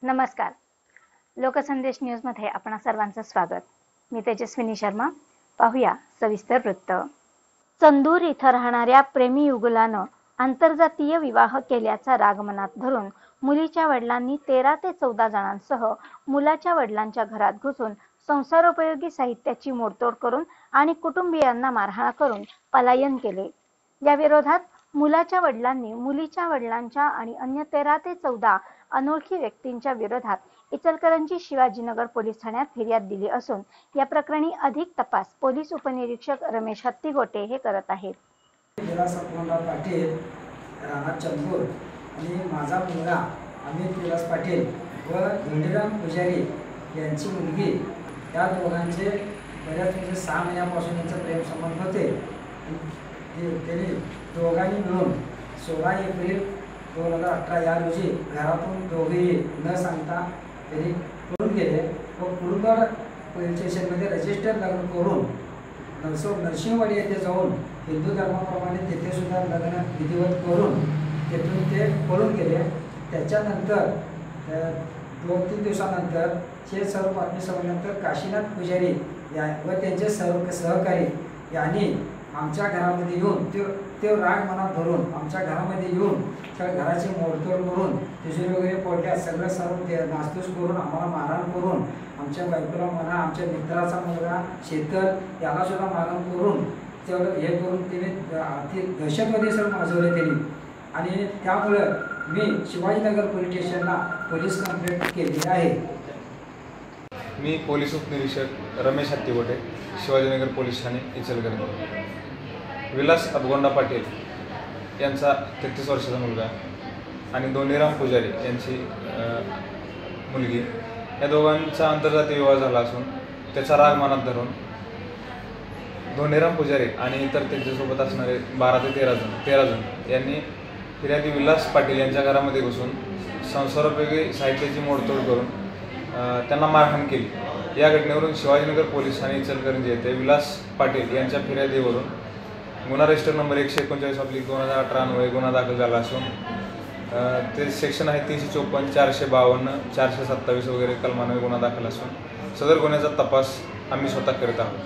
नमस्कार. लोकसंदेश न्यूजमध्ये आपणा सर्वांचं स्वागत. मी तेजस्विनी शर्मा. पाहूया सविस्तर वृत्त. चंदूर इथं राहणाऱ्या प्रेमी युगुलानं आंतरजातीय विवाह केल्याचा राग मनात धरून मुलीच्या वडिलांनी 13 ते 14 जणांसह मुलाच्या वडिलांच्या घरात घुसून संसारोपयोगी साहित्याची मोडतोड करून आणि कुटुंबियांना मारहाण करून पलायन केले. या विरोधात मुलाच्या वडिलांनी मुलीच्या वडिलांच्या आणि अन्य 13 ते 14 अनोळखी व्यक्तींच्या विरोधात इचलकरंजी शिवाजीनगर पोलीस ठाण्यात फिर्याद दिली असून या प्रकरणी अधिक तपास पोलीस उपनिरीक्षक रमेश हत्तीगोटे हे करत आहेत. पाटील राणा चंदूर आणि माझा मुलगा अमित विलास पाटील व धोंडीराम पुजारी यांची मुलगी या दोघांचे बऱ्याच 6 महिन्यापासून त्यांचे प्रेम संबंध होते. त्यांनी दोघांनी मिळून 16 एप्रिल 2018 या रोजी घरातून दोघेही न सांगता त्यांनी पळून गेले व कुरुंदवाड पोलीस स्टेशनमध्ये रजिस्टर लग्न करून नरसिंहवाडी येथे जाऊन हिंदू धर्माप्रमाणे तेथे सुद्धा लग्न विधिवत करून तेथून ते पळून गेले. त्याच्यानंतर 2-3 दिवसानंतर हे सर्व बातमी समजल्यानंतर काशीनाथ पुजारी व त्यांचे सहकारी यांनी आमच्या घरामध्ये येऊन ते राग मनात धरून आमच्या घरामध्ये येऊन त्या घराची मोडतोड करून तिजोरी वगैरे फोडल्या, सर्व नासधूस करून आम्हाला मारहाण करून आमच्या बायकोला म्हणा, आमच्या मित्राचा मुलगा शेतल याला सुद्धा मारहाण करून तेवढं हे करून तिने दहशतवादी सर्व माजवले त्यांनी. आणि त्यामुळं मी शिवाजीनगर पोलीस स्टेशनला पोलीस कंप्लेंट केली आहे. मी पोलीस उपनिरीक्षक रमेश हत्तीगोटे, शिवाजीनगर पोलीस ठाणे इचलकरंजी. विलास अबगोंडा पाटील यांचा 33 वर्षाचा मुलगा आणि धोंडीराम पुजारी यांची मुलगी या दोघांचा आंतरजातीय विवाह झाला असून त्याचा राग मनात धरून धोंडीराम पुजारी आणि इतर त्यांच्यासोबत असणारे 12 ते 13 जण यांनी फिर्यादी विलास पाटील यांच्या घरामध्ये घुसून संसारोपयोगी साहित्याची मोडतोड करून त्यांना मारहाण केली. या घटनेवरून शिवाजीनगर पोलीस ठाणे इचलकरंजी येथे विलास पाटील यांच्या फिर्यादीवरून गुन्हा रजिस्टर नंबर 139/2018 अन्वये गुन्हा दाखल झाला असून ते सेक्शन आहे 354, 452, 427 वगैरे कलमान्वये गुन्हा दाखल असून सदर गुन्ह्याचा तपास आम्ही स्वतः करत आहोत.